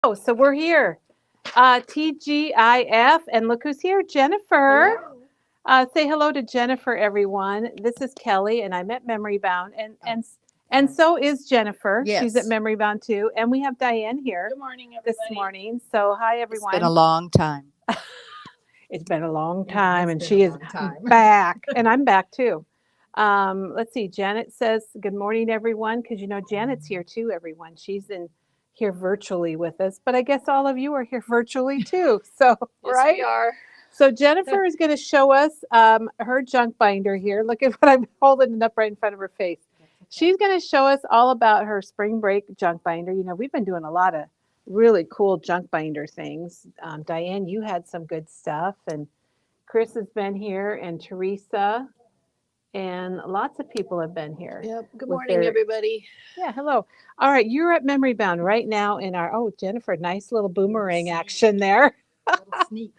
Oh, so we're here. TGIF, and look who's here, Jennifer. Hello. Say hello to Jennifer, everyone. This is Kelly, and I'm at Memory Bound, and Oh, and and yeah. so is Jennifer. She's at Yes. Memory Bound too, and we have Diane here Good morning, this everybody. morning. So hi, It's been a everyone. long time. It's been a long It time, has and been a she is long time. back, and I'm back too. Let's see. Janet says good morning, everyone, because Janet's here too. Everyone, she's in here virtually with us, but I guess all of you are here virtually too. So Yes, right. we are. So Jennifer is going to show us her junk binder here. Look at what I'm holding it up right in front of her face. She's going to show us all about her spring break junk binder. We've been doing a lot of really cool junk binder things. Diane, you had some good stuff, and Chris has been here, and Teresa, and lots of people have been here Yep. Good with morning, their. everybody. Yeah, hello. All right, you're at Memory Bound right now in our. Oh, Jennifer, nice little boomerang action there. Little sneak.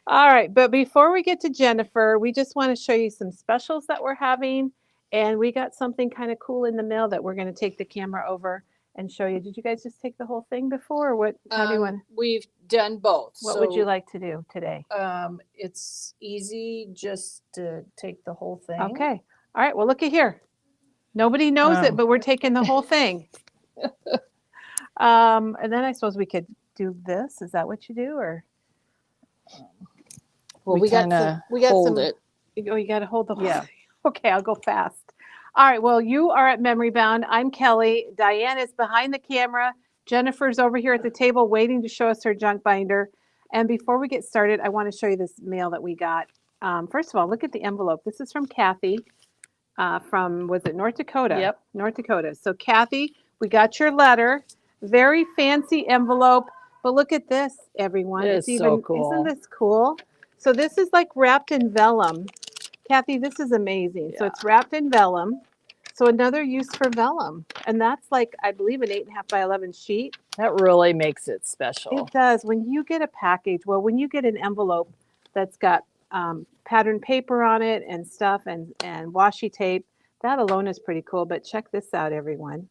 All right, but before we get to Jennifer, we just want to show you some specials that we're having. And we got something kind of cool in the mail that we're going to take the camera over and show you. Did you guys just take the whole thing before, or what? How do you want? We've done both. What would you like to do today? It's easy just to take the whole thing. Okay. All right. Well, look at here. Nobody knows it, but we're taking the whole thing. And then I suppose we could do this. Is that what you do, or? Well, we got kinda some. We got hold some. it. Oh, you got to hold the. Yeah. Okay, I'll go fast. All right. Well, you are at Memory Bound. I'm Kelly. Diane is behind the camera. Jennifer's over here at the table waiting to show us her junk binder. And before we get started, I want to show you this mail that we got. First of all, look at the envelope. This is from Kathy from, was it North Dakota? Yep. North Dakota. So, Kathy, we got your letter. Very fancy envelope. But look at this, everyone. It It's is so even, cool. isn't this cool? So, this is like wrapped in vellum. Kathy, this is amazing. So, Yeah. it's wrapped in vellum. So, another use for vellum. And that's like, I believe, an 8.5 by 11 sheet. That really makes it special. It does. When you get a package, well, when you get an envelope that's got patterned paper on it and stuff and washi tape, that alone is pretty cool. But check this out, everyone.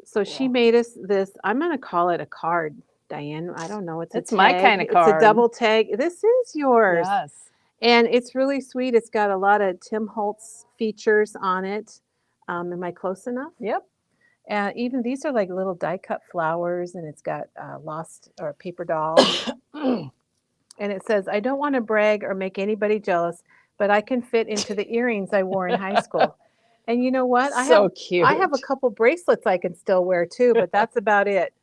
So she made us this. I'm going to call it a card, Diane. I don't know. It's my tag. kind of It's card. a double tag. This is yours. Yes. And it's really sweet. It's got a lot of Tim Holtz features on it. Am I close enough? Yep. Even these are like little die cut flowers, and it's got lost or paper doll. And it says, I don't want to brag or make anybody jealous, but I can fit into the earrings I wore in high school. And you know what? So cute. I have a couple bracelets I can still wear too, but that's about it.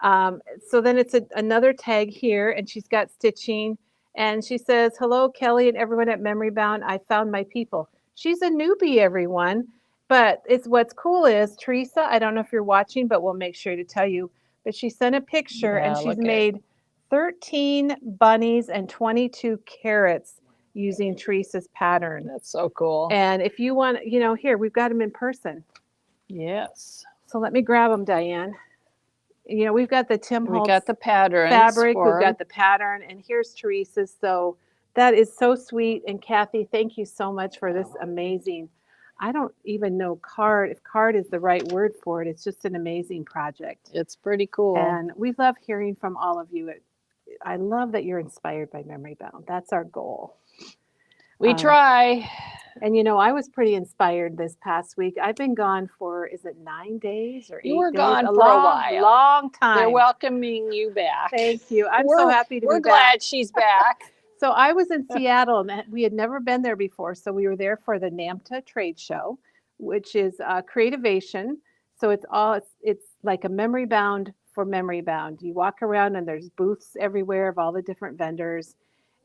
So then it's another tag here, and she's got stitching. And she says, hello, Kelly and everyone at Memory Bound. I found my people. She's a newbie, everyone. But it's what's cool is Teresa, I don't know if you're watching, but we'll make sure to tell you. But she sent a picture and she's made 13 bunnies and 22 carrots using Teresa's pattern. That's so cool. And if you want, here, we've got them in person. Yes. So let me grab them, Diane. We've got the Tim Holtz We got the pattern fabric. We've got the pattern, and here's Teresa's. So that is so sweet. And Kathy, thank you so much for this amazing. I don't even know if card is the right word for it. It's just an amazing project. It's pretty cool. And we love hearing from all of you. I love that you're inspired by Memory Bound. That's our goal. We try. And I was pretty inspired this past week. I've been gone for, is it 9 days or 8 days? You were gone for a while. Long time. They're welcoming you back. Thank you. I'm so happy to be back. We're glad she's back. So I was in Seattle, and we had never been there before. So we were there for the NAMTA trade show, which is Creativation. So it's like a Memory Bound for Memory Bound. You walk around, and there's booths everywhere of all the different vendors.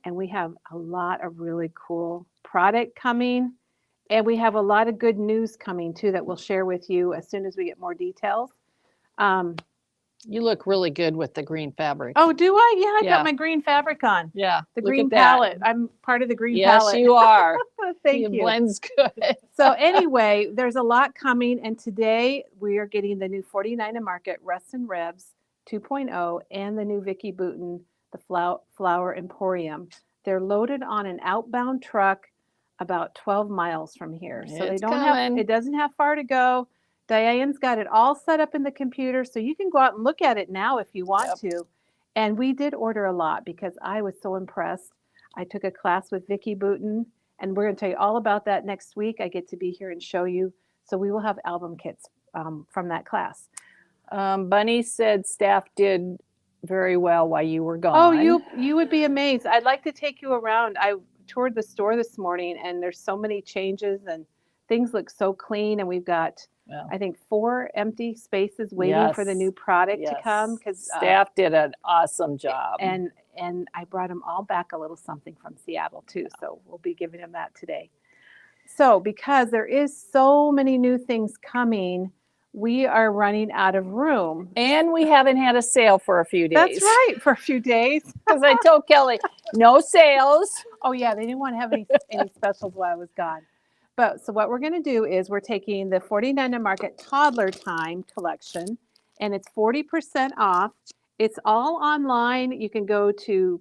And we have a lot of really cool product coming. And we have a lot of good news coming, too, that we'll share with you as soon as we get more details. You look really good with the green fabric. Oh, do I? Yeah, I got my green fabric on. Yeah. The green palette. I'm part of the green palette. Yes, you are. Thank it you. blends good. So anyway, there's a lot coming. And today we are getting the new 49 and Market Russ and Revs 2.0 and the new Vicky Bouton, the Flower Emporium. They're loaded on an outbound truck about 12 miles from here. So It's they don't have, coming. it doesn't have far to go. Diane's got it all set up in the computer, so you can go out and look at it now if you want Yep. to. And we did order a lot because I was so impressed. I took a class with Vicki Booten, and we're going to tell you all about that next week. I get to be here and show you. So we will have album kits from that class. Bunny said staff did very well while you were gone. Oh, you would be amazed. I'd like to take you around. I toured the store this morning, and there's so many changes, and things look so clean. And we've got, Well, I think, 4 empty spaces waiting for the yes, new product to come. yes. Because Staff did an awesome job. and I brought them all back a little something from Seattle too. So we'll be giving them that today. So because there is so many new things coming, we are running out of room. And we haven't had a sale for a few days. That's right, for a few days. Because I told Kelly, no sales. Oh yeah, they didn't want to have any specials while I was gone. But so what we're going to do is we're taking the 49 Market Toddler Time collection, and it's 40% off. It's all online. You can go to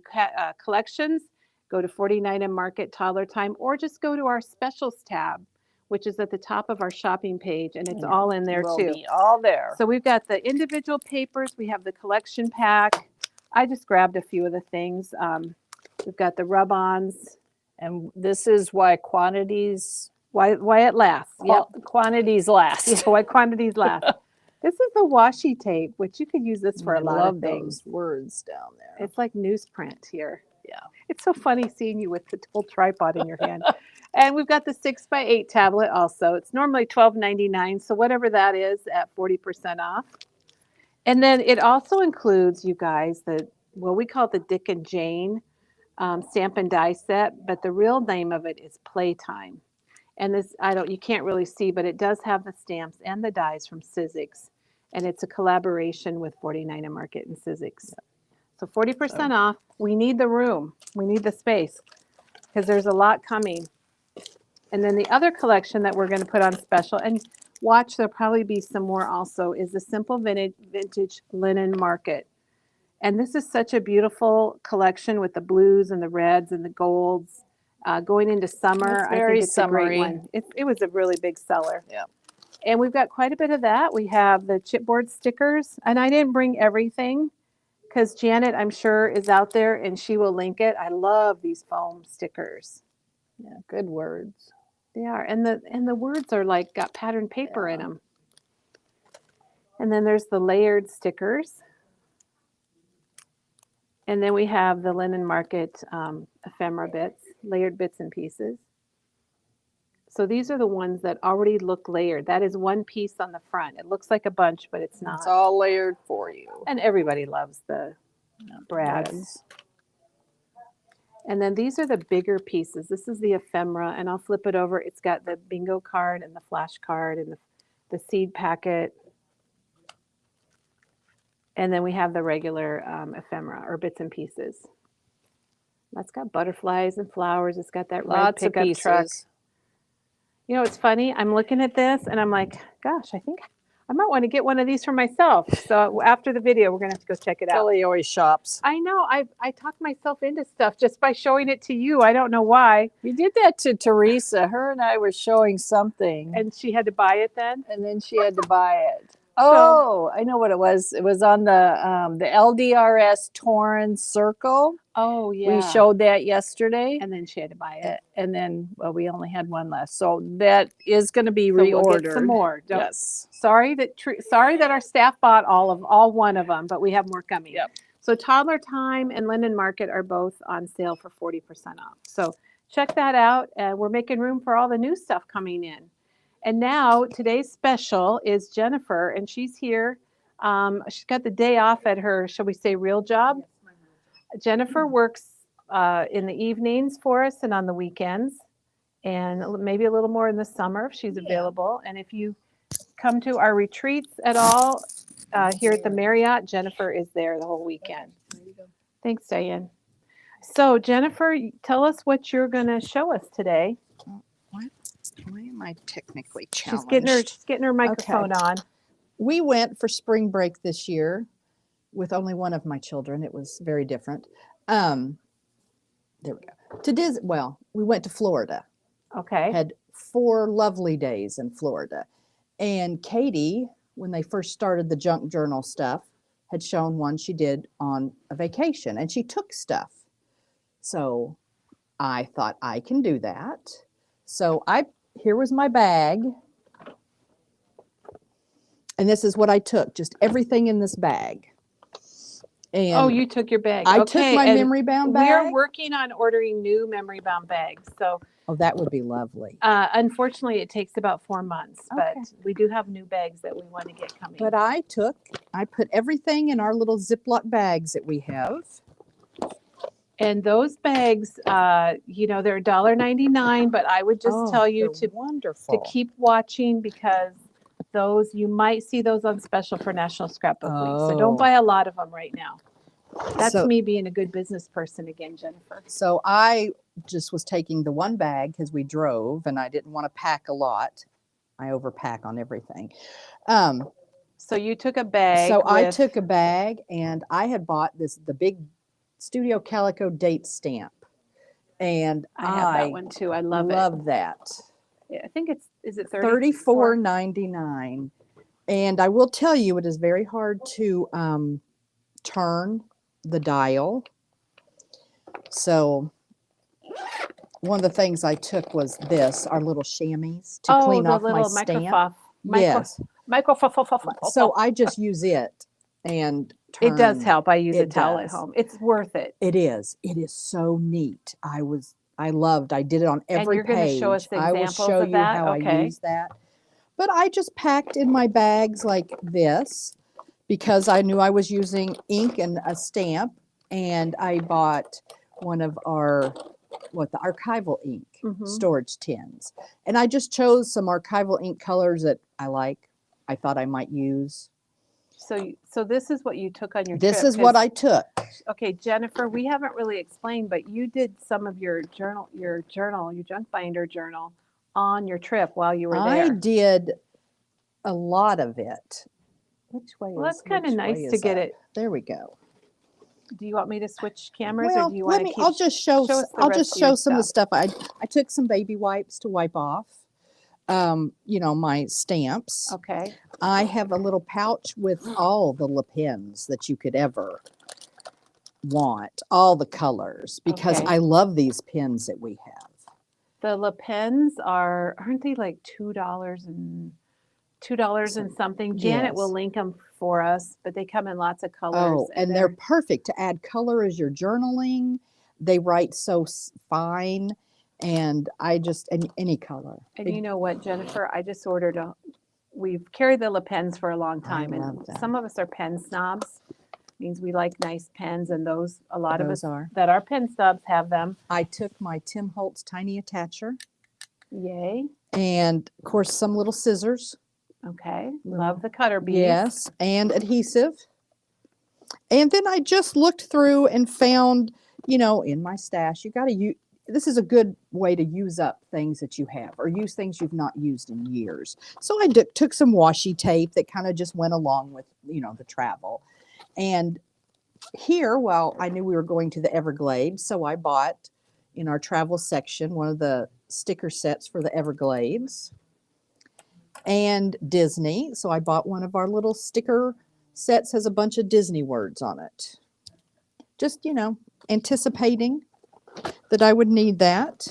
collections, go to 49 Market Toddler Time, or just go to our specials tab, which is at the top of our shopping page, and it's all in there Will too. be all there. So we've got the individual papers. We have the collection pack. I just grabbed a few of the things. We've got the rub-ons. And this is why quantities, Why it lasts. Yep. quantities last. Yeah, why quantities last. This is the washi tape, which you could use this for a lot of things. Those words down there. It's like newsprint here. Yeah. It's so funny seeing you with the whole tripod in your hand. And we've got the 6x8 tablet also. It's normally $12.99, so whatever that is at 40% off. And then it also includes, you guys, we call it the Dick and Jane stamp and die set, but the real name of it is Playtime. And this, you can't really see, but it does have the stamps and the dies from Sizzix. And it's a collaboration with 49 Market and Sizzix. So 40% off. We need the room. We need the space because there's a lot coming. And then the other collection that we're going to put on special, and watch, there'll probably be some more also, is the Simple Vintage Linen Market. And this is such a beautiful collection with the blues and the reds and the golds. Going into summer, It's I very think it's a great summery. one. It was a really big seller. Yeah. And we've got quite a bit of that. We have the chipboard stickers, and I didn't bring everything because Janet, I'm sure, is out there and she will link it. I love these foam stickers. Yeah, good words. They are, and the words are like got patterned paper in them. And then there's the layered stickers. And then we have the Linen Market ephemera bits, layered bits and pieces. So these are the ones that already look layered. That is one piece on the front. It looks like a bunch, but it's not. It's all layered for you. And everybody loves the brads. And then these are the bigger pieces. This is the ephemera, and I'll flip it over. It's got the bingo card and the flash card and the seed packet. And then we have the regular ephemera or bits and pieces. That's got butterflies and flowers. It's got that Lots red of pickup pieces. truck. You know, it's funny. I'm looking at this and I'm like, gosh, I think I might want to get one of these for myself. So after the video, we're going to have to go check it out. Kelly always shops. I know. I talked myself into stuff just by showing it to you. I don't know why. We did that to Teresa. Her and I were showing something. And she had to buy it then? And then she had to buy it. Oh, I know what it was. It was on the LDRS Torn Circle. Oh, yeah. We showed that yesterday. And then she had to buy it. And then, well, we only had one left. So that is going to be So reordered. we'll get some more. Yes. Sorry that our staff bought all one of them, but we have more coming. Yep. So Toddler Time and Linen Market are both on sale for 40% off. So check that out. We're making room for all the new stuff coming in. And now today's special is Jennifer, and she's here. She's got the day off at her, shall we say, real job. Jennifer works in the evenings for us and on the weekends, and maybe a little more in the summer if she's available. And if you come to our retreats at all here at the Marriott, Jennifer is there the whole weekend. Thanks, Diane. So Jennifer, tell us what you're going to show us today. Why am I technically challenged? She's getting her microphone on. We went for spring break this year with only one of my children. It was very different. There we go. We went to Florida. Okay. Had 4 lovely days in Florida. And Katie, when they first started the junk journal stuff, had shown one she did on a vacation, and she took stuff. So I thought I can do that. So here was my bag. And this is what I took, just everything in this bag. And Oh, you took your bag. I Okay, took my and memory bound we are bag. working on ordering new memory bound bags. So Oh, that would be lovely. unfortunately, it takes about 4 months, but Okay. we do have new bags that we want to get coming. But I put everything in our little Ziploc bags that we have. And those bags, you know, they're $1.99, but I would just tell you they're to wonderful. keep watching, because those, you might see those on special for National Scrapbook Week. So Oh. don't buy a lot of them right now. That's So- me being a good business person again, Jennifer. So I just was taking the one bag because we drove and I didn't want to pack a lot. I overpack on everything. So you took a bag. So I with- took a bag, and I had bought the big Studio Calico date stamp. And I have that one too. I love that. it. I think is it $34.99. And I will tell you, it is very hard to turn the dial. So one of the things I took was our little chamois to clean the off my little stamp. Yes. So I just use it and it does turn. help. I use a It towel at does. home. It's worth it. It is. It is so neat. I did it on every you're page. gonna show us I will examples show of you that? how I Okay. use that. But I just packed in my bags like this because I knew I was using ink and a stamp, and I bought one of the archival ink Mhm. storage tins. And I just chose some archival ink colors that I thought I might use. So this is what you took on your This trip. is what 'cause- I took. Okay, Jennifer, we haven't really explained, but you did some of your junk binder journal on your trip while you were I there. did a lot of it. Which way Well, that's which kind of way nice to is get up? it. There we go. Do you want me to switch cameras, Well, or do you want to keep? I'll just show show us the I'll rest just of your show some of the stuff. stuff. I took some baby wipes to wipe off. My stamps. Okay. I have a little pouch with all the Le Pens that you could ever want, all the colors, because Okay. I love these pens that we have. The Le Pens aren't they like $2 and something? Janet will Yes. link them for us, but they come in lots of colors. Oh, and they're perfect to add color as you're journaling. They write so fine, and any color. And you know what, Jennifer? I just ordered we've carried the Le Pens for a long time, and love them. some of us are pen snobs. Means we like nice pens, and a lot of Those us are. that are pen snobs have them. I took my Tim Holtz tiny attacher, Yay. and of course some little scissors. Okay. Little- Love the cutter beads. Yes, and adhesive. And then I just looked through and found, in my stash, you got to use. This is a good way to use up things that you have, or use things you've not used in years. So I took some washi tape that kind of just went along with, the travel. And here, I knew we were going to the Everglades, so I bought in our travel section one of the sticker sets for the Everglades and Disney. So I bought one of our little sticker sets, has a bunch of Disney words on it. Just, anticipating that I would need that.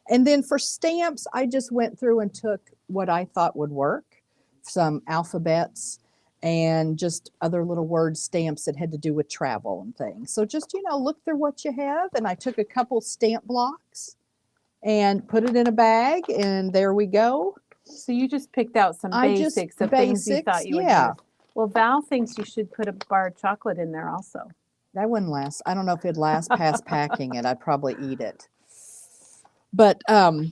And then for stamps, I just went through and took what I thought would work, some alphabets and just other little word stamps that had to do with travel and things. So just, look through what you have. And I took a couple stamp blocks and put it in a bag, and there we go. So you just picked out some basics of things you thought you would use. Well, Val thinks you should put a bar of chocolate in there also. That wouldn't last. I don't know if it'd last past packing it. I'd probably eat it. But, and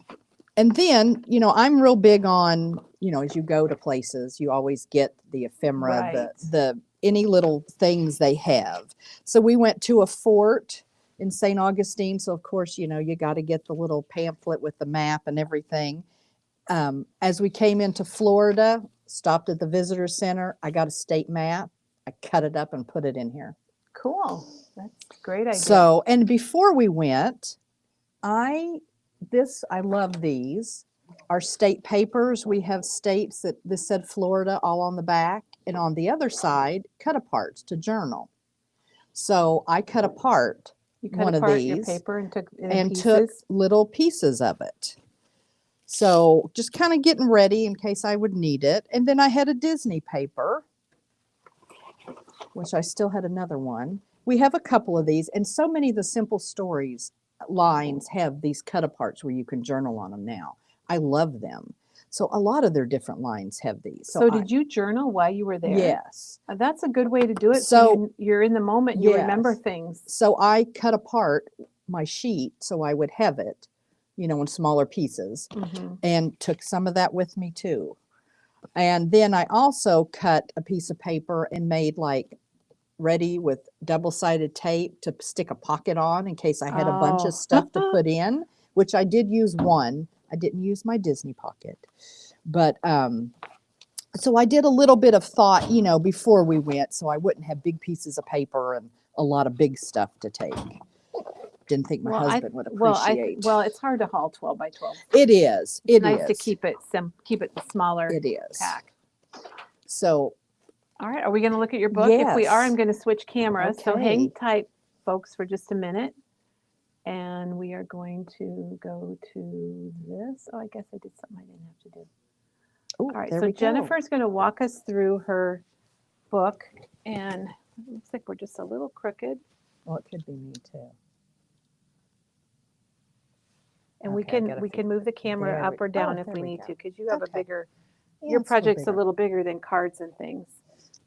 then, I'm real big on, as you go to places, you always get the ephemera, Right. the any little things they have. So we went to a fort in St. Augustine. So of course, you got to get the little pamphlet with the map and everything. As we came into Florida, stopped at the visitor center, I got a state map. I cut it up and put it in here. Cool. That's a great idea. So, and before we went, I love these. our state papers, we have states that this said Florida all on the back, and on the other side, cut aparts to journal. So I cut apart You cut one of apart your these paper and took it in and pieces. took little pieces of it. So just kind of getting ready in case I would need it. And then I had a Disney paper, which I still had another one. We have a couple of these, and so many of the Simple Stories lines have these cut aparts where you can journal on them now. I love them. So a lot of their different lines have these. So did you journal while you were there? Yes. That's a good way to do it. So you're in the moment. You remember yes. things. So I cut apart my sheet so I would have it, in smaller pieces, and took some of that with me too. And then I also cut a piece of paper and made like ready with double-sided tape to stick a pocket on in case I had a bunch of stuff to put in, which I did use one. I didn't use my Disney pocket. But so I did a little bit of thought, before we went, so I wouldn't have big pieces of paper and a lot of big stuff to take. Didn't think my husband would appreciate. Well, it's hard to haul 12 by 12. It is. It's nice to keep it smaller. It is. Pack. So. All right. Are we going to look at your book? If we are, I'm Yes. going to switch cameras. So hang Okay. tight, folks, for just a minute. And we are going to go to this. Oh, I guess I did something I didn't have to do. Ooh, All right. there So we go. Jennifer's going to walk us through her book. And it looks like we're just a little crooked. Well, it could be me too. And Okay, I we gotta can move the camera there up we- or down oh, if there we we need go. to, because you have a Okay. bigger, Yeah, your it's a little project's a bigger. little bigger than cards and things.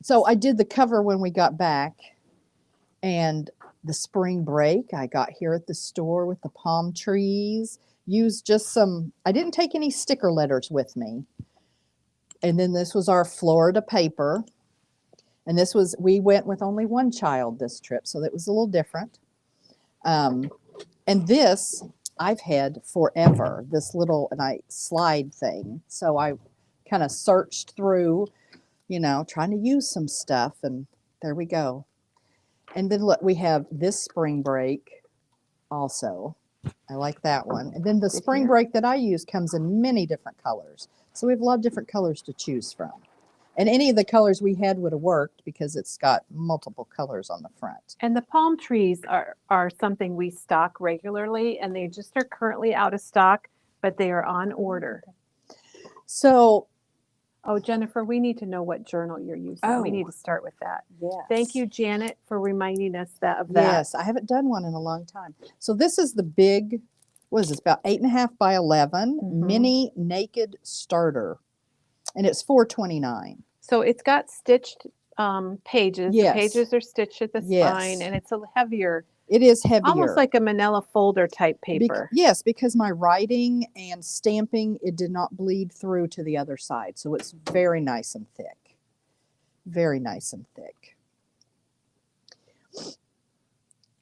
So I did the cover when we got back, and the spring break I got here at the store with the palm trees. Used just some. I didn't take any sticker letters with me. And then this was our Florida paper, and we went with only one child this trip, so that was a little different. And this I've had forever. This little slide thing. So I kind of searched through, trying to use some stuff, and there we go. And then look, we have this spring break also. I like that one. And then the spring break that I use comes in many different colors. So we have a lot of different colors to choose from. And any of the colors we had would have worked because it's got multiple colors on the front. And the palm trees are something we stock regularly, and they just are currently out of stock, but they are on order. So, Oh, Jennifer, we need to know what journal you're using. We need to start with that. yes. Thank you, Janet, for reminding us of that. Yes, I haven't done one in a long time. So this is the big, what is this, about 8.5 by 11 mini naked starter. And it's $4.29. So it's got stitched pages. Yes. The pages are stitched at the spine, and it's a heavier, It is heavier. almost like a manila folder type paper. Yes, because my writing and stamping, it did not bleed through to the other side. So it's very nice and thick. Very nice and thick.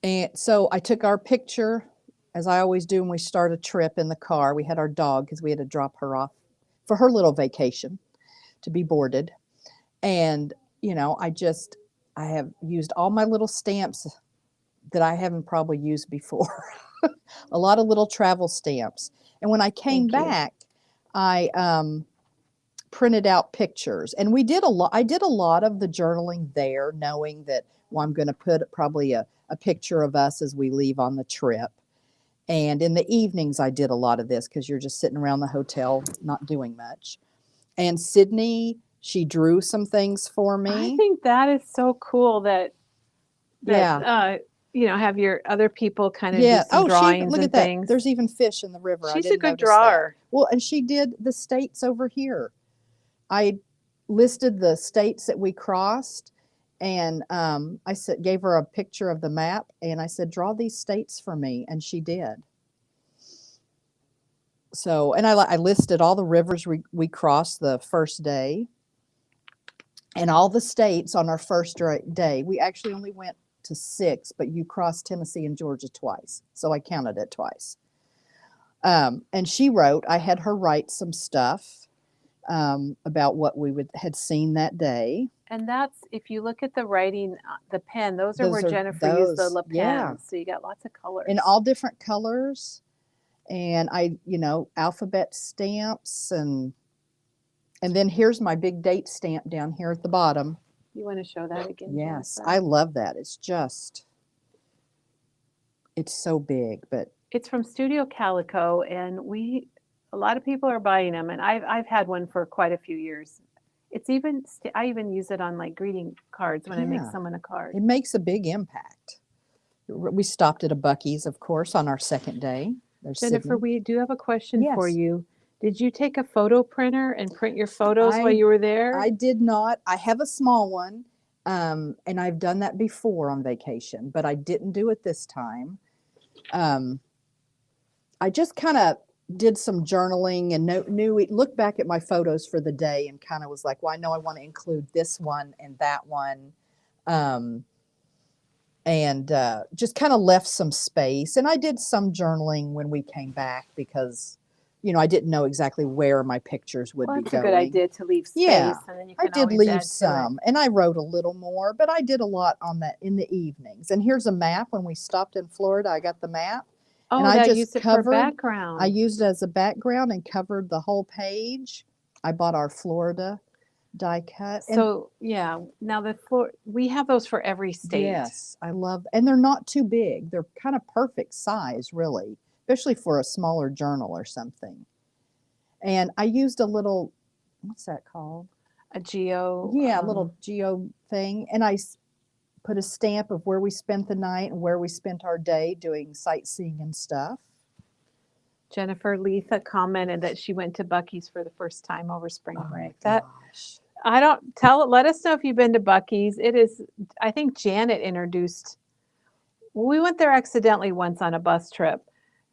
And so I took our picture, as I always do when we start a trip in the car. We had our dog because we had to drop her off for her little vacation to be boarded. And, I have used all my little stamps that I haven't probably used before. A lot of little travel stamps. And when I came back, I printed out pictures. And I did a lot of the journaling there, knowing that, I'm going to put probably a picture of us as we leave on the trip. And in the evenings, I did a lot of this because you're just sitting around the hotel not doing much. And Sydney, she drew some things for me. I think that is so cool that have your other people kind of do some drawings look and at that. things. There's even fish in the river. She's I a didn't good notice drawer. that. Well, and she did the states over here. I listed the states that we crossed, and I gave her a picture of the map, and I said, draw these states for me, and she did. So, and I listed all the rivers we crossed the first day, and all the states on our first day. We actually only went to 6, but you crossed Tennessee and Georgia twice, so I counted it twice. And she wrote, I had her write some stuff about what we had seen that day. And that's, if you look at the writing, the pen, those are where Jennifer used the La Pen. yeah. So you got lots of colors. In all different colors. And alphabet stamps and then here's my big date stamp down here at the bottom. You want to show that again? Yes, Jennifer? I love that. It's so big, but It's from Studio Calico, and a lot of people are buying them, and I've had one for quite a few years. I even use it on like greeting cards when I make Yeah. someone a card. it makes a big impact. We stopped at a Buc-ee's, of course, on our second day. There's Jennifer, Sydney. we do have a question for Yes. you. Did you take a photo printer and print your photos while you were there? I did not. I have a small one, and I've done that before on vacation, but I didn't do it this time. I just kind of did some journaling and looked back at my photos for the day and kind of was like, well, I know I want to include this one and that one. And just kind of left some space. And I did some journaling when we came back because, I didn't know exactly where my pictures would Well, be that's a going. good idea to leave space, Yeah, and then you I can did always leave add to it. some, and I wrote a little more, but I did a lot on that in the evenings. And here's a map. When we stopped in Florida, I got the map. Oh, and I that just used it for covered- background. I used it as a background and covered the whole page. I bought our Florida die cut. And So yeah, now we have those for every state. yes, I love, and they're not too big. They're kind of perfect size, really, especially for a smaller journal or something. And I used a little, what's that called? A geo. Yeah, a little geo thing. And I put a stamp of where we spent the night and where we spent our day doing sightseeing and stuff. Jennifer Letha commented that she went to Buc-ee's for the first time over spring Oh my break. That gosh. let us know if you've been to Buc-ee's. I think Janet introduced, we went there accidentally once on a bus trip.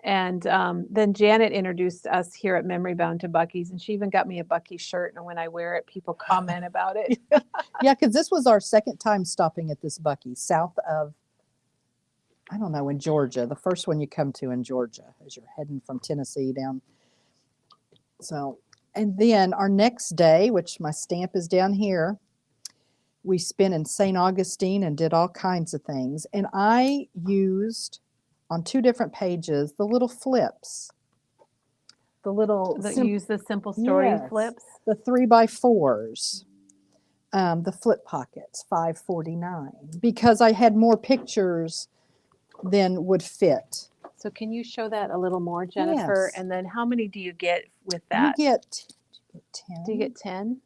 And then Janet introduced us here at Memory Bound to Buc-ee's, and she even got me a Buc-ee's shirt. And when I wear it, people comment about it. Yeah, because this was our second time stopping at this Buc-ee's south of, I don't know, in Georgia. The first one you come to in Georgia as you're heading from Tennessee down. So, and then our next day, which my stamp is down here, we spent in St. Augustine and did all kinds of things. And I used on 2 different pages the little flips, the little Use the simple story Yes. flips. the 3x4s, the flip pockets, $5.49, because I had more pictures than would fit. So can you show that a little more, Jennifer? Yes. And then how many do you get with that? You get 10. Do you get 10?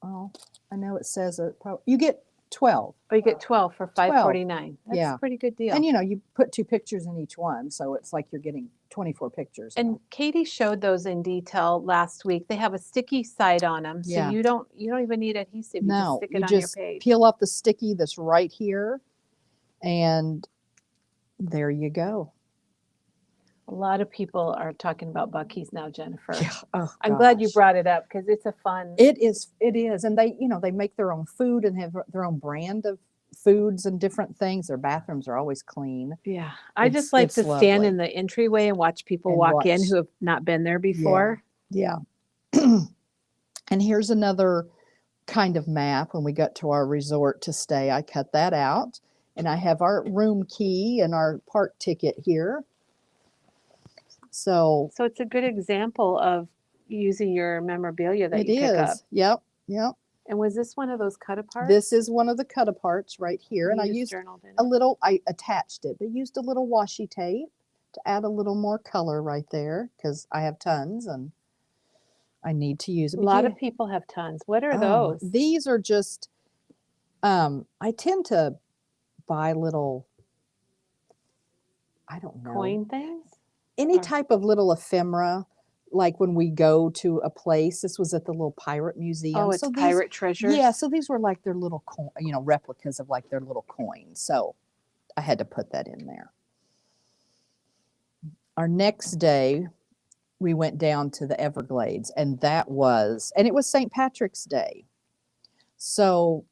Well, I know it says you get 12. Or you get 12 for $5.49. That's Yeah. a pretty good deal. And you put 2 pictures in each one, so it's like you're getting 24 pictures. And Katie showed those in detail last week. They have a sticky side on them, so Yeah. you don't even need adhesive. You just No, stick you it on your just page. peel off the sticky that's right here, and there you go. A lot of people are talking about Buc-ee's now, Jennifer. Oh, I'm glad you gosh. brought it up because it's a fun. It is, and they make their own food and have their own brand of foods and different things. Their bathrooms are always clean. Yeah, I It's- just like it's to stand lovely. in the entryway and watch people And walk in watch. who have not been there before. Yeah. And here's another kind of map. When we got to our resort to stay, I cut that out, and I have our room key and our park ticket here. So So it's a good example of using your memorabilia that it you pick up. is. Yep. And was this one of those cut apart? This is one of the cut aparts right here, and I used journaled in a it? little. I attached it, but used a little washi tape to add a little more color right there because I have tons and I need to use it. A But lot yeah. of people have tons. What are Oh, those? these are just, I tend to buy little, I don't know, Coin things? any or- type of little ephemera. Like when we go to a place, this was at the little pirate museum. Oh, it's so these, pirate treasures. yeah, so these were like their little, replicas of like their little coins. So I had to put that in there. Our next day, we went down to the Everglades, and it was St. Patrick's Day. So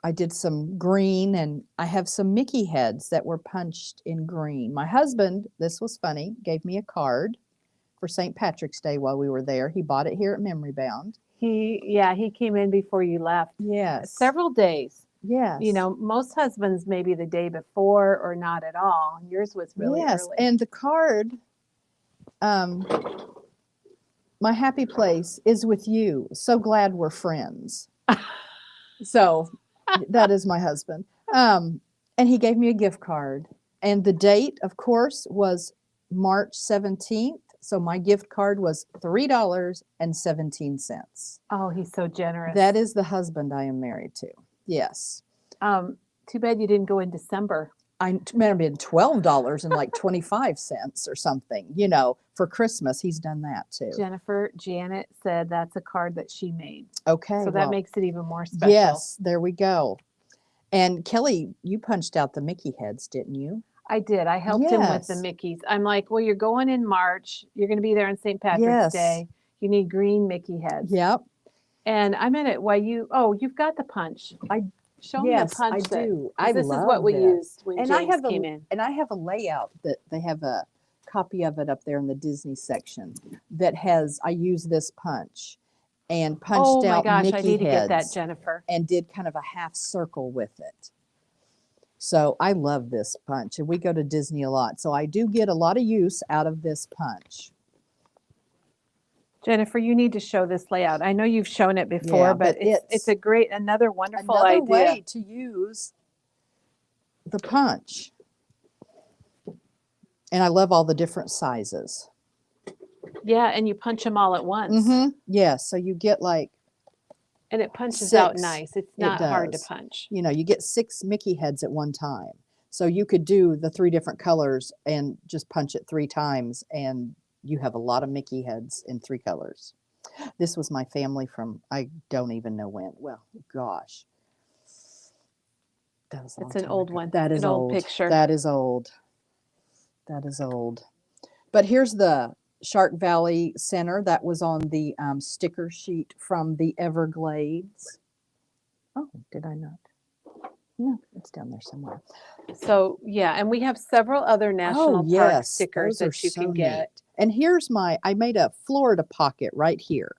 I did some green, and I have some Mickey heads that were punched in green. My husband, this was funny, gave me a card for St. Patrick's Day while we were there. He bought it here at Memory Bound. He came in before you left. Yes. Several days. Yes. You know, most husbands maybe the day before or not at all. Yours was really yes. early. And the card, um, my happy place is with you. So glad we're friends. So that is my husband. And he gave me a gift card. And the date, of course, was March 17th. So my gift card was $3.17. Oh, he's so generous. That is the husband I am married to. Yes. Too bad you didn't go in December. I might have been $12 and like 25 cents or something, you know, for Christmas. He's done that too. Jennifer, Janet said that's a card that she made. Okay. So that well, makes it even more special. yes, there we go. And Kelly, you punched out the Mickey heads, didn't you? I did. I helped him with the Yes. Mickeys. I'm like, well, you're going in March. You're going to be there on St. Patrick's Yes. Day. You need green Mickey heads. Yep. And I'm in it while you've got the punch. Show them Yes, the punch. I that- do. 'cause I this is love what we this. used when And James I have came in. And I have a layout that they have a copy of it up there in the Disney section that has, I use this punch and punched Oh my out gosh, Mickey I need to get that, heads Jennifer. and did kind of a half circle with it. So I love this punch, and we go to Disney a lot. So I do get a lot of use out of this punch. Jennifer, you need to show this layout. I know you've shown it before, Yeah, but but it's a great, another wonderful Another idea. way to use the punch. And I love all the different sizes. Yeah, and you punch them all at once. Yes, so you get like, And it punches out 6. nice. It's It not hard to does. punch. you know, you get 6 Mickey heads at one time. So you could do the 3 different colors and just punch it 3 times, and you have a lot of Mickey heads in 3 colors. This was my family from, I don't even know when. Well, gosh. That was a long It's an time old ago. one. That is An old old. picture. That is old. That is old. But here's the Shark Valley Center that was on the sticker sheet from the Everglades. Oh, did I not? No, it's down there somewhere. So yeah, and we have several other national park yes, stickers those are that you so can get. neat. And here's I made a Florida pocket right here.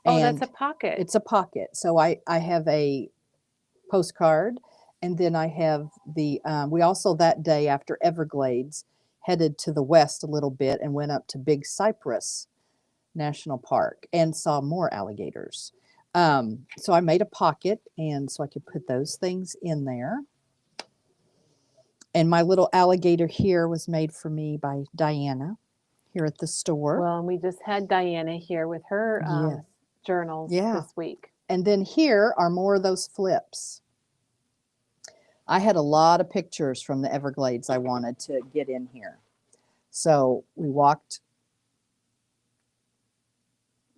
Oh, And that's a pocket. it's a pocket. So I have a postcard, and then I have the, we also that day after Everglades headed to the west a little bit and went up to Big Cypress National Park and saw more alligators. So I made a pocket, and so I could put those things in there. And my little alligator here was made for me by Diana here at the store. Well, and we just had Diana here with her Yeah. journals Yeah. this week. And then here are more of those flips. I had a lot of pictures from the Everglades I wanted to get in here. So we walked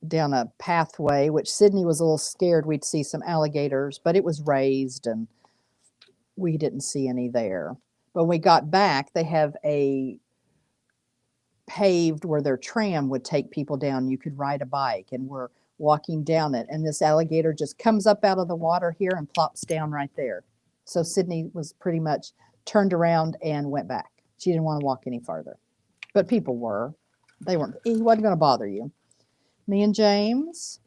down a pathway, which Sydney was a little scared we'd see some alligators, but it was raised and we didn't see any there. But when we got back, they have a paved where their tram would take people down. You could ride a bike, and we're walking down it. And this alligator just comes up out of the water here and plops down right there. So Sydney was pretty much turned around and went back. She didn't want to walk any farther. But people were. They weren't. He wasn't going to bother you. Me and James.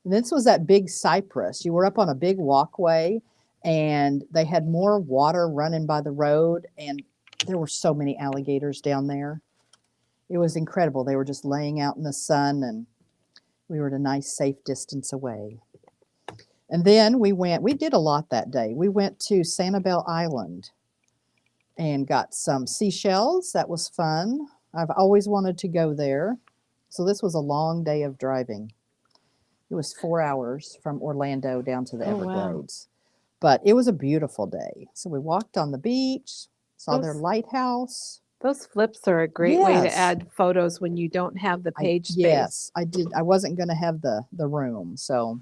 And this was that Big Cypress. You were up on a big walkway, and they had more water running by the road, and there were so many alligators down there. It was incredible. They were just laying out in the sun, and we were at a nice, safe distance away. And then we did a lot that day. We went to Sanibel Island and got some seashells. That was fun. I've always wanted to go there. So this was a long day of driving. It was 4 hours from Orlando down to the Oh, wow. Everglades. But it was a beautiful day. So we walked on the beach, saw their Those- lighthouse. Those flips are a great way to Yes. add photos when you don't have the page space. Yes, I did. I wasn't going to have the room. So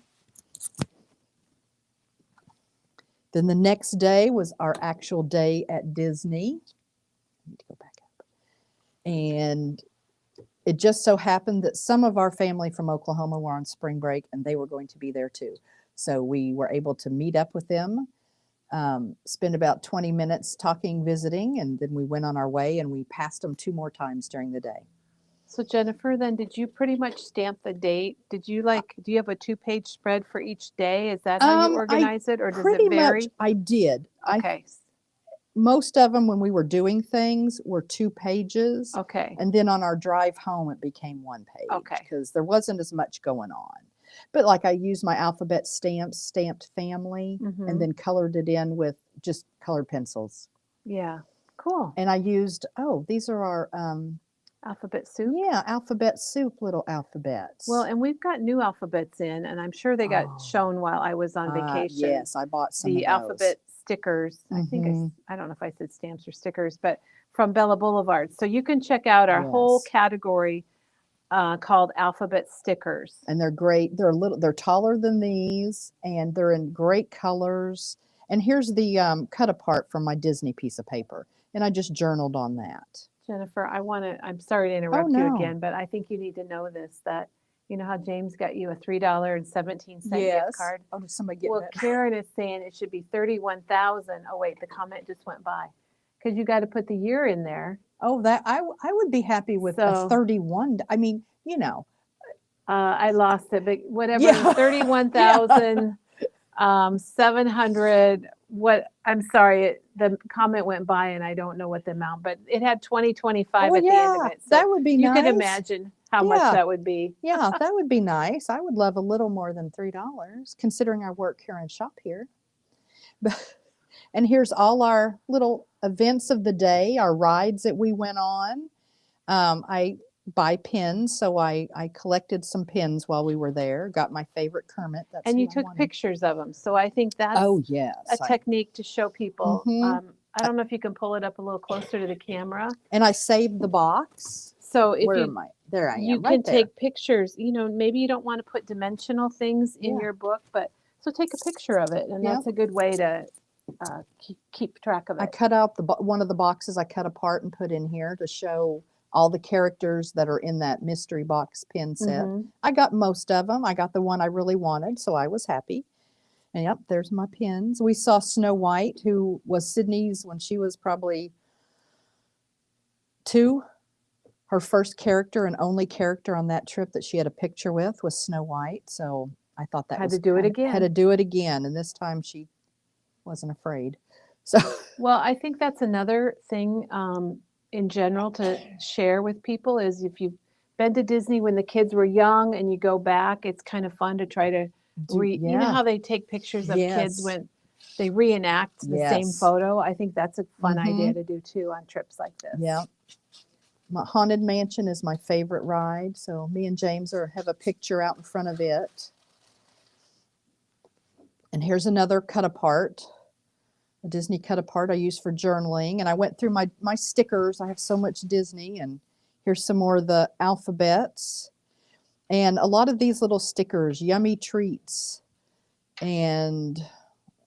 then the next day was our actual day at Disney. I need to go back up. And it just so happened that some of our family from Oklahoma were on spring break, and they were going to be there too. So we were able to meet up with them, spend about 20 minutes talking, visiting, and then we went on our way, and we passed them 2 more times during the day. So Jennifer, then did you pretty much stamp the date? Did you do you have a 2-page spread for each day? Is that how you I organize it, or does pretty it vary? much I did. Okay. Most of them, when we were doing things, were 2 pages. Okay. And then on our drive home, it became 1 page Okay. because there wasn't as much going on. But like I used my alphabet stamps, stamped family, Mhm. and then colored it in with just colored pencils. Yeah. Cool. And I used, these are our, Alphabet soup. yeah, alphabet soup, little alphabets. Well, and we've got new alphabets in, and I'm sure they got Oh. shown while I was on vacation. Yes, I bought some The of those. alphabet stickers. I think Mhm. I don't know if I said stamps or stickers, but from Bella Boulevard. So you can check out our whole Yes. category called alphabet stickers. And they're great. They're taller than these, and they're in great colors. And here's the cut apart from my Disney piece of paper, and I just journaled on that. Jennifer, I'm sorry to interrupt you no. again, but I think you need to know this, that you know how James got you a $3.17 gift Yes. card? Oh, did somebody get Well, that? Karen is saying it should be 31,000. Oh wait, the comment just went by. Because you got to put the year in there. Oh, that I would be happy with a So- 31. I mean, you know. I lost it, but whatever, Yeah. 31,700. What? I'm sorry, the comment went by, and I don't know what the amount, but it had 2025 Oh, at the end of yeah, it. So that would be you nice. can imagine how much Yeah. that would be. Yeah, that would be nice. I would love a little more than $3, considering I work here and shop here. But, and here's all our little events of the day, our rides that we went on. I buy pins, so I collected some pins while we were there. Got my favorite Kermit. That's And who you I took wanted. pictures of them. So I think that's Oh yes, a technique to show people. Mhm. I don't know if you can pull it up a little closer to the camera. and I saved the box. So if Where you am I? There I am. you right can there. take pictures, maybe you don't want to put dimensional things in Yeah. your book, but so take a picture of it, and Yeah. that's a good way to keep track of I it. cut out one of the boxes I cut apart and put in here to show all the characters that are in that mystery box pin set. Mhm. I got most of them. I got the one I really wanted, so I was happy. And yep, there's my pins. We saw Snow White, who was Sydney's when she was probably 2. Her first character and only character on that trip that she had a picture with was Snow White. So I thought that Had was to do it Had to again. do it again, and this time she wasn't afraid. So Well, I think that's another thing in general to share with people is if you've been to Disney when the kids were young and you go back, it's kind of fun to try to you know yeah. how they take pictures of kids Yes. when they reenact the same Yes. photo? I think that's a fun idea Mhm. to do too on trips like this. Yeah. My Haunted Mansion is my favorite ride, so me and James have a picture out in front of it. And here's another cut apart, a Disney cut apart I use for journaling. And I went through my stickers. I have so much Disney, and here's some more of the alphabets. And a lot of these little stickers, Yummy Treats, and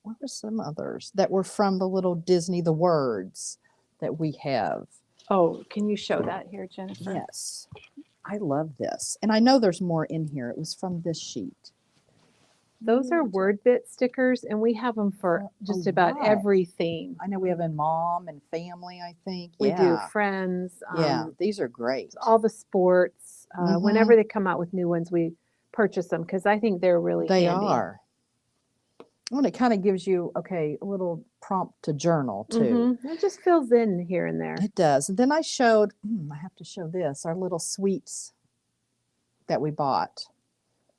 what were some others that were from the little Disney, the words that we have. Oh, can you show that here, Jennifer? Yes, I love this. And I know there's more in here. It was from this sheet. Those are word bit stickers, and we have them for just about right. every theme. I know we have in Mom and Family, I think. We do Yeah. Friends. Yeah, these are great. All the sports. Mhm. Whenever they come out with new ones, we purchase them because I think they're really They handy. are. Well, it kind of gives you, a little prompt to journal too. Mhm. It just fills in here and there. It does. And then I showed, I have to show this, our little sweets that we bought.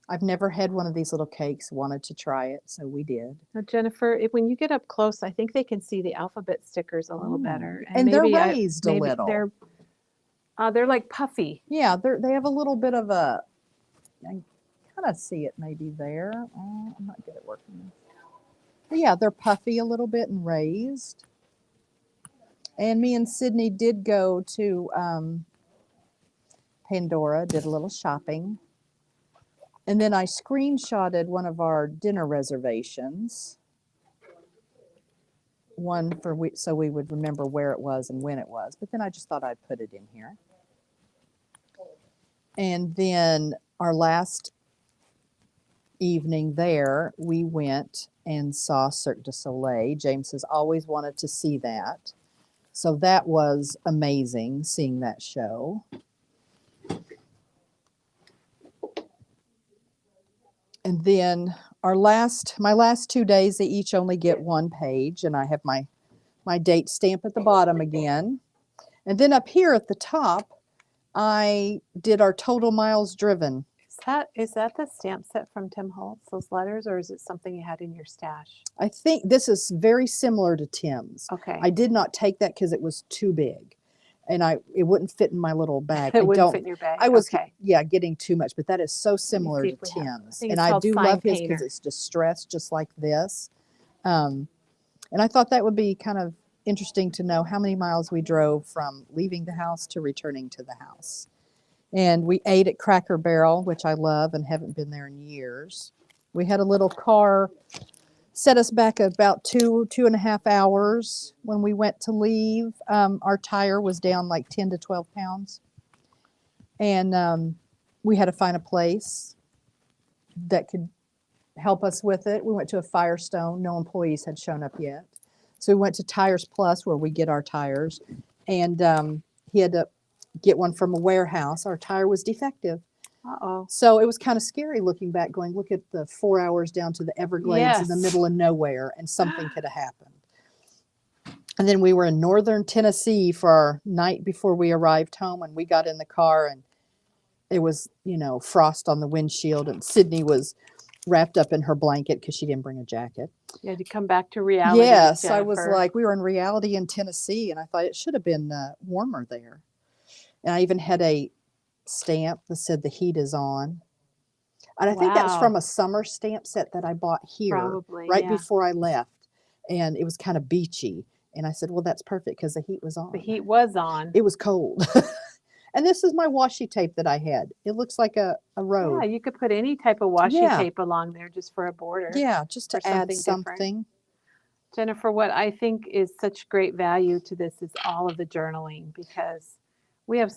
I've never had one of these little cakes, wanted to try it, so we did. Now, Jennifer, when you get up close, I think they can see the alphabet stickers a little Oh, better. and they're maybe raised a maybe little. They're like puffy. Yeah, they have a little bit of I kind of see it maybe there. I'm not good at working. But yeah, they're puffy a little bit and raised. And me and Sydney did go to Pandora, did a little shopping. And then I screenshotted one of our dinner reservations. One so we would remember where it was and when it was. But then I just thought I'd put it in here. And then our last evening there, we went and saw Cirque du Soleil. James has always wanted to see that. So that was amazing, seeing that show. And then my last 2 days, they each only get one page, and I have my date stamp at the bottom again. And then up here at the top, I did our total miles driven. Is that the stamp set from Tim Holtz, those letters, or is it something you had in your stash? I think this is very similar to Tim's. Okay. I did not take that because it was too big, and it wouldn't fit in my little bag. It wouldn't fit in your bag. I was okay. getting too much, but that is so similar to if we have- Tim's, think and it's I called do Sign love his Painter. because it's distressed just like this. And I thought that would be kind of interesting to know how many miles we drove from leaving the house to returning to the house. And we ate at Cracker Barrel, which I love and haven't been there in years. We had a little car set us back about 2.5 hours when we went to leave. Our tire was down like 10 to 12 pounds. And we had to find a place that could help us with it. We went to a Firestone. No employees had shown up yet. So we went to Tires Plus where we get our tires. And he had to get one from a warehouse. Our tire was defective. Uh-oh. So it was kind of scary looking back, going, look at the 4 hours down to the Everglades in the Yes. middle of nowhere, and something could have happened. And then we were in northern Tennessee for our night before we arrived home, and we got in the car, and it was, frost on the windshield, and Sydney was wrapped up in her blanket because she didn't bring a jacket. You had to come back to reality. Yes, I was Jennifer. like, we were in reality in Tennessee, and I thought it should have been warmer there. And I even had a stamp that said the heat is on. And I think that was Wow. from a summer stamp set that I bought here Probably, right yeah. before I left. And it was kind of beachy. And I said, well, that's perfect because the heat was on. The heat was on. It was cold. And this is my washi tape that I had. It looks like a road. Yeah, you could put any type of washi Yeah. tape along there just for a border. Yeah, just to or add something different. something. Jennifer, what I think is such great value to this is all of the journaling, because we have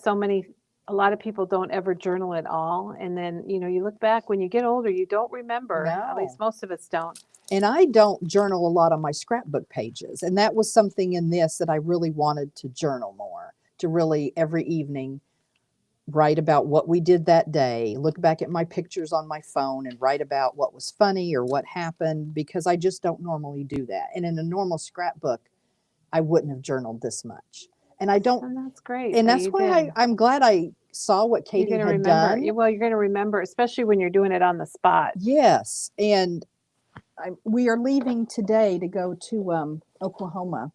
a lot of people don't ever journal at all. And then, you look back when you get older, you don't remember. At No. least most of us don't. And I don't journal a lot on my scrapbook pages. And that was something in this that I really wanted to journal more, to really every evening write about what we did that day, look back at my pictures on my phone and write about what was funny or what happened, because I just don't normally do that. And in a normal scrapbook, I wouldn't have journaled this much. And I don't, And that's great. and that that's you why did. I'm glad I saw what Katie You're had going to done. remember. Well, you're going to remember, especially when you're doing it on the spot. Yes. And we are leaving today to go to Oklahoma.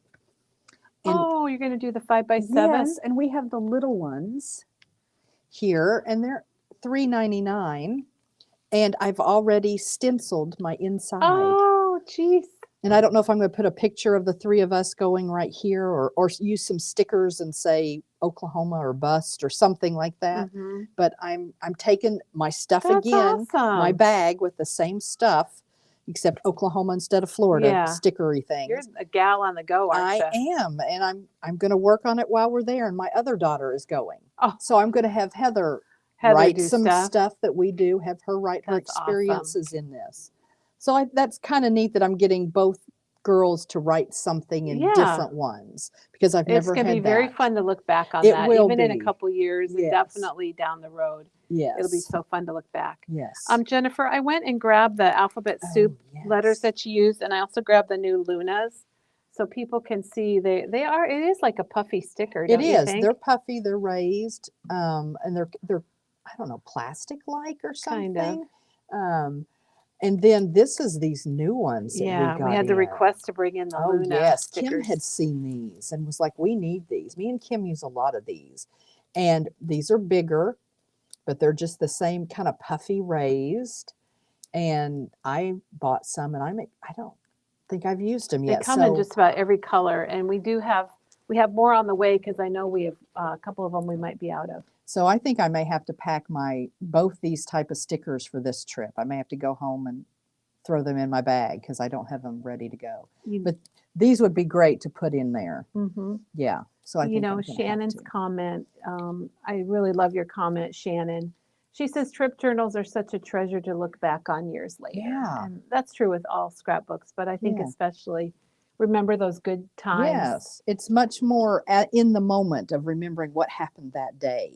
And Oh, you're going to do the 5x7? yes, and we have the little ones here, and they're $3.99, and I've already stenciled my inside. Oh, geez. And I don't know if I'm going to put a picture of the three of us going right here, or use some stickers and say Oklahoma or bust or something like that. Mhm. But I'm taking my stuff That's again, my awesome. bag with the same stuff, except Oklahoma instead of Florida, Yeah. stickery things. You're a gal on the go, aren't I you? am, and I'm going to work on it while we're there. And my other daughter is going, Oh. so I'm going to have Heather Heather write do some stuff. stuff that we do. Have her write her That's awesome. experiences in this. So that's kind of neat that I'm getting both girls to write something in Yeah. different ones, because I've It's never going had to be that. very fun to look back on It that, will even in a be. couple years, and Yes. definitely down the road. Yes, It'll be so fun to look back. yes. Jennifer, I went and grabbed the alphabet soup letters yes. that you used, and I also grabbed the new Lunas, so people can see they are. It is like a puffy sticker. It Don't you is. think? They're puffy. They're raised, and they're I don't know, plastic like or Kind of. something. And then this is these new ones that Yeah, we got we had the in. request to bring in the Oh Luna yes, stickers. Kim had seen these and was like, "We need these." Me and Kim use a lot of these, and these are bigger, but they're just the same kind of puffy raised. And I bought some, and I don't think I've used them They yet. come in just about every color, and we have more on the way, because I know we have a couple of them we might be out of. So I think I may have to pack both these type of stickers for this trip. I may have to go home and throw them in my bag because I don't have them ready to go. But these would be great to put in there. Mm-hmm. Yeah. So I think I'm gonna have Shannon's to. comment, I really love your comment, Shannon. She says trip journals are such a treasure to look back on years later. Yeah. And that's true with all scrapbooks, but I think Yeah. especially remember those good times. Yes, it's much more in the moment of remembering what happened that day.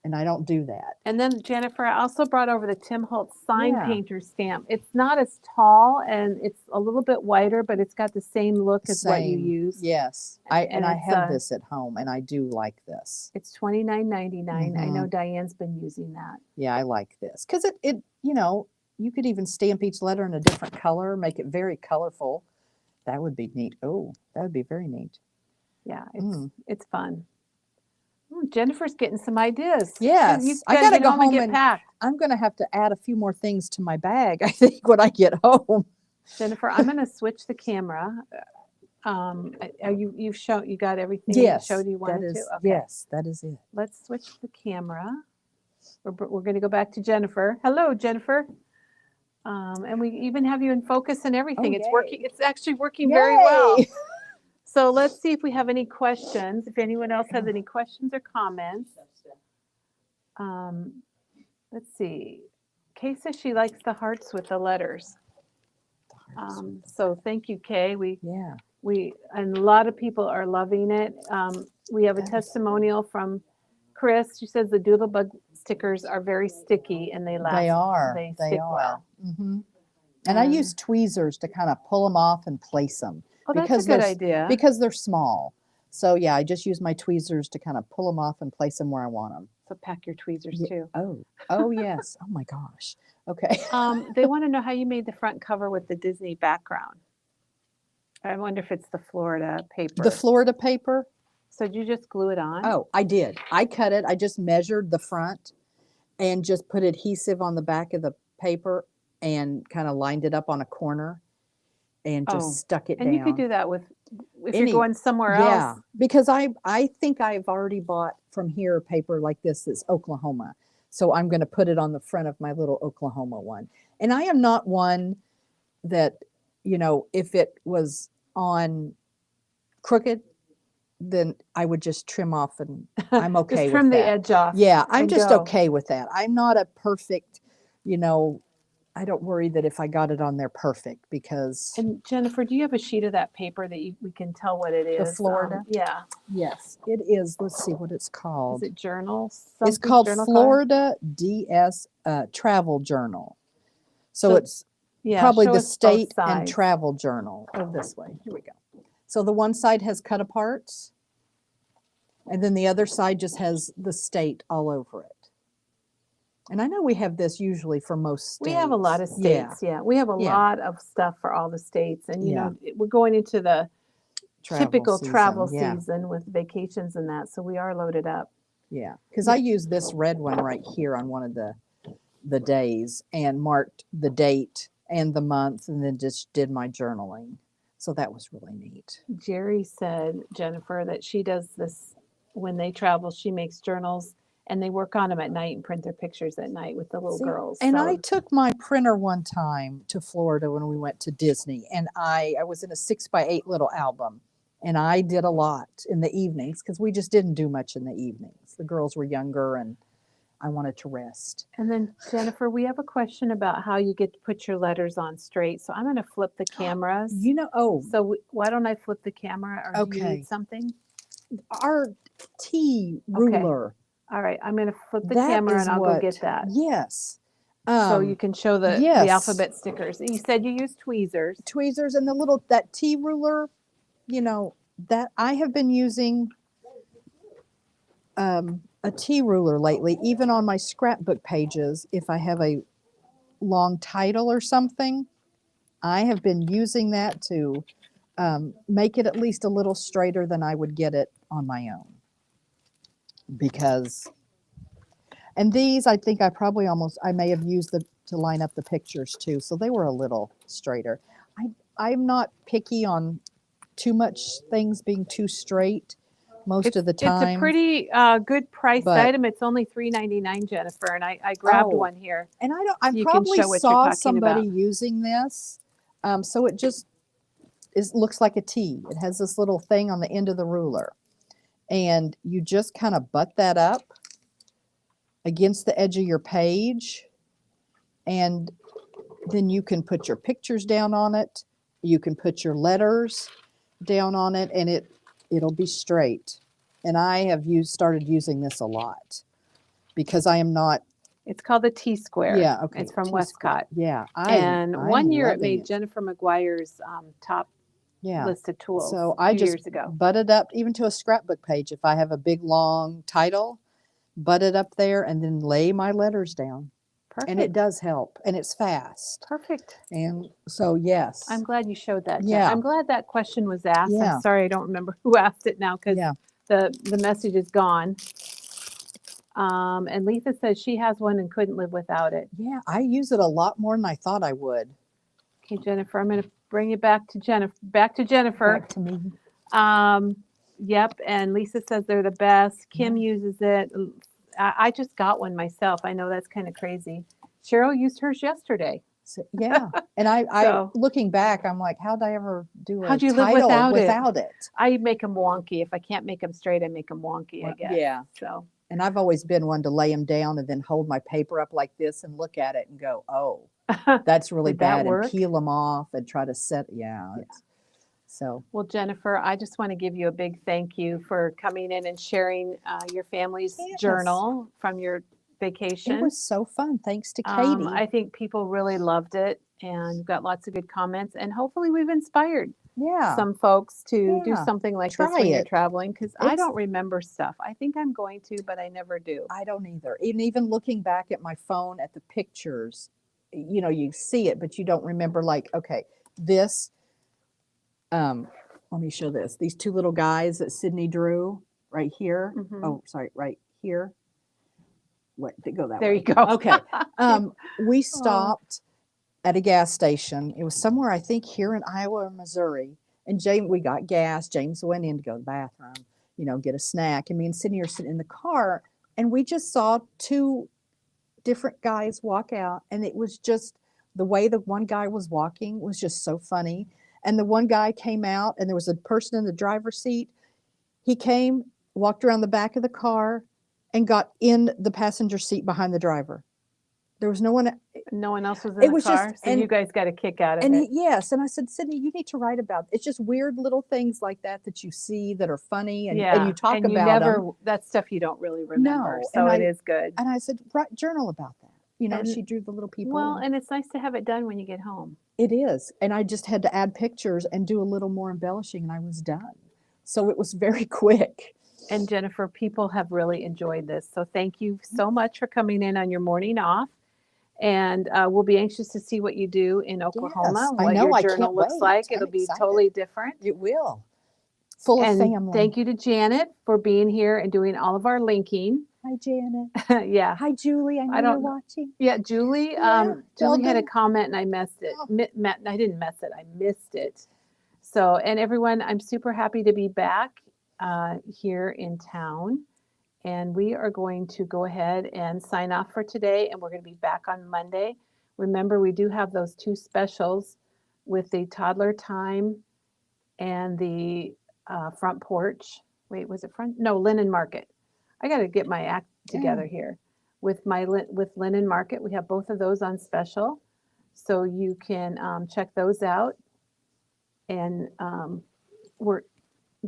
and I don't do that. And then Jennifer, I also brought over the Tim Holtz sign Yeah. painter stamp. It's not as tall and it's a little bit wider, but it's got the same look as what you Same. use. Yes, And I it's, have this at home, and I do like this. It's $29.99. I know Mhm. Diane's been using that. Yeah, I like this because it you could even stamp each letter in a different color, make it very colorful. That would be neat. Oh, that would be very neat. Yeah, Mm. it's fun. Jennifer's getting some ideas. Yes, You've I got to gotta get go home and home get and- packed. I'm gonna have to add a few more things to my bag, I think, when I get home. Jennifer, I'm going to switch the camera. You got everything Yes, you showed you that wanted is to? Okay. yes, that is it. Let's switch the camera. We're going to go back to Jennifer. Hello, Jennifer. And we even have you in focus and everything. It's yay. working. It's actually working very well. Yay! So let's see if we have any questions. If anyone else has any questions or comments. Let's see. Kay says she likes the hearts with the letters. So thank you, Kay. Yeah. And a lot of people are loving it. We have a testimonial from Chris. She says the Doodlebug stickers are very sticky and they last. They are. They They stick are. well. Mm-hmm. And I use tweezers to kind of pull them off and place them. Oh, that's because a good they're- idea. Because they're small. So yeah, I just use my tweezers to kind of pull them off and place them where I want them. So pack your tweezers Yeah. too. Oh yes. Oh my gosh. Okay. They want to know how you made the front cover with the Disney background. I wonder if it's the Florida paper. The Florida paper. So did you just glue it on? Oh, I did. I cut it. I just measured the front and just put adhesive on the back of the paper and kind of lined it up on a corner and just Oh, stuck it and down. you could do that with if Any- you're going somewhere Yeah, else. because I think I've already bought from here paper like this that's Oklahoma. So I'm going to put it on the front of my little Oklahoma one. And I am not one that, if it was on crooked, then I would just trim off and I'm okay Just with trim the that. edge off. Yeah, I'm and just go. okay with that. I'm not a perfect, I don't worry that if I got it on there perfect because And Jennifer, do you have a sheet of that paper that we can tell what it is? Florida? Yeah. yes, it is. Let's see what it's Is called. it journal? It's something, called journal card? Florida DS Travel Journal. So So it's Yeah. probably show the us both state and sides. travel journal. Oh, this way. Here we go. So the one side has cut aparts, and then the other side just has the state all over it. And I know we have this usually for most states. We have a lot of Yeah, states. Yeah. We have a Yeah. lot of stuff for all the states. And, Yeah. we're going into the typical travel yeah. season with vacations and that. So we are loaded up. Yeah, because I used this red one right here on one of the days and marked the date and the month and then just did my journaling. So that was really neat. Jerry said, Jennifer, that she does this when they travel. She makes journals and they work on them at night and print their pictures at night with the little See, girls. And So I took my printer one time to Florida when we went to Disney, and I was in a 6x8 little album, and I did a lot in the evenings because we just didn't do much in the evenings. The girls were younger, and I wanted to rest. And then Jennifer, we have a question about how you get to put your letters on straight. So I'm going to flip the cameras. So why don't I flip the camera, or do you Okay. need something? Our T ruler. All right, I'm going to flip the That camera is and I'll go what- get that. Yes. So you can show the yes. alphabet stickers. You said you use tweezers. Tweezers and that T ruler, that I have been using a T ruler lately, even on my scrapbook pages. If I have a long title or something, I have been using that to make it at least a little straighter than I would get it on my own. And these, I think I may have used to line up the pictures too. So they were a little straighter. I'm not picky on too much things being too straight most of the time. It's a pretty good price but- item. It's only $3.99, Jennifer, and I grabbed Oh. one here. And I You can probably show what you're saw talking somebody about. using this. So it just looks like a T. It has this little thing on the end of the ruler. And you just kind of butt that up against the edge of your page. And then you can put your pictures down on it. You can put your letters down on it, and it'll be straight. And I have started using this a lot. because I am not. It's called the T Square. Yeah, okay. It's from T-square. Westcott. Yeah, And I'm one year it loving made Jennifer McGuire's top Yeah. list of tools So a I few just years ago. butt it up even to a scrapbook page. If I have a big long title, butt it up there and then lay my letters down. Perfect. And it does help, and it's fast. Perfect. And so, yes. I'm glad you showed that. Jen. Yeah. I'm glad that question was asked. Yeah. I'm sorry I don't remember who asked it now because Yeah. the message is gone. And Letha says she has one and couldn't live without it. Yeah, I use it a lot more than I thought I would. Okay, Jennifer, I'm going to bring you back to Jennifer. Back to Jennifer. Back to me. Yep, and Lisa says they're the best. Kim uses it. I just got one myself. I know that's kind of crazy. Cheryl used hers yesterday. So, yeah. And So- looking back, I'm like, how'd I ever do a How'd you live title without it? it? I make them wonky. If I can't make them straight, I make them wonky, I Well, guess. yeah. So And I've always been one to lay them down and then hold my paper up like this and look at it and go, oh, that's really Did that bad, work? and peel them off and try to set. Yeah. So well, Jennifer, I just want to give you a big thank you for coming in and sharing your family's Yes. journal from your vacation. it was so fun. Thanks to Katie. I think people really loved it and got lots of good comments. And hopefully we've inspired yeah. some folks to do Yeah. something like this Try when you're it. traveling because I It's- don't remember stuff. I think I'm going to, but I never do. I don't either. And even looking back at my phone at the pictures, you see it, but you don't remember, like, okay, this, let me show this. These two little guys that Sydney drew right here. Mhm. Oh, sorry, right here. Wait, go that There way. you go. Okay. We stopped at a gas station. It was somewhere, I think, here in Iowa or Missouri. And James, we got gas. James went in to go to the bathroom, get a snack. And me and Sydney are sitting in the car, and we just saw two different guys walk out. And it was just the way the one guy was walking was just so funny. And the one guy came out, and there was a person in the driver's seat. He came, walked around the back of the car, and got in the passenger seat behind the driver. There was no one. No one else was in It the was just- car, so you guys got a kick out of And it. yes, and I said, Sydney, you need to write about. It's just weird little things like that that you see that are funny, and you talk and about them. that stuff you don't really remember. No, So and it is good. And I said, write journal about that. And- She drew the little people. Well, and it's nice to have it done when you get home. It is, and I just had to add pictures and do a little more embellishing, and I was done. So it was very quick. And Jennifer, people have really enjoyed this. So thank you so much for coming in on your morning off. And we'll be anxious to see what you do in Oklahoma, Yes, I what know, your I journal can't looks wait. like. I'm It'll be excited. totally different. It will. Full of And family. thank you to Janet for being here and doing all of our linking. Hi, Janet. Yeah. Hi, Julie. I know you're don't know. watching. Yeah, Julie. Yeah, Julie had a Belden. comment and I missed it. Oh. I didn't miss it. I missed it. So, and everyone, I'm super happy to be back here in town. And we are going to go ahead and sign off for today. And we're going to be back on Monday. Remember, we do have those two specials with the toddler time and the front porch. Wait, was it front? No, Linen Market. I got to get my act together here. With Linen Market, we have both of those on special. So you can check those out and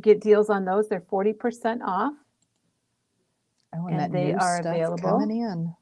get deals on those. They're 40% off. Oh, And that they new are stuff available. coming in.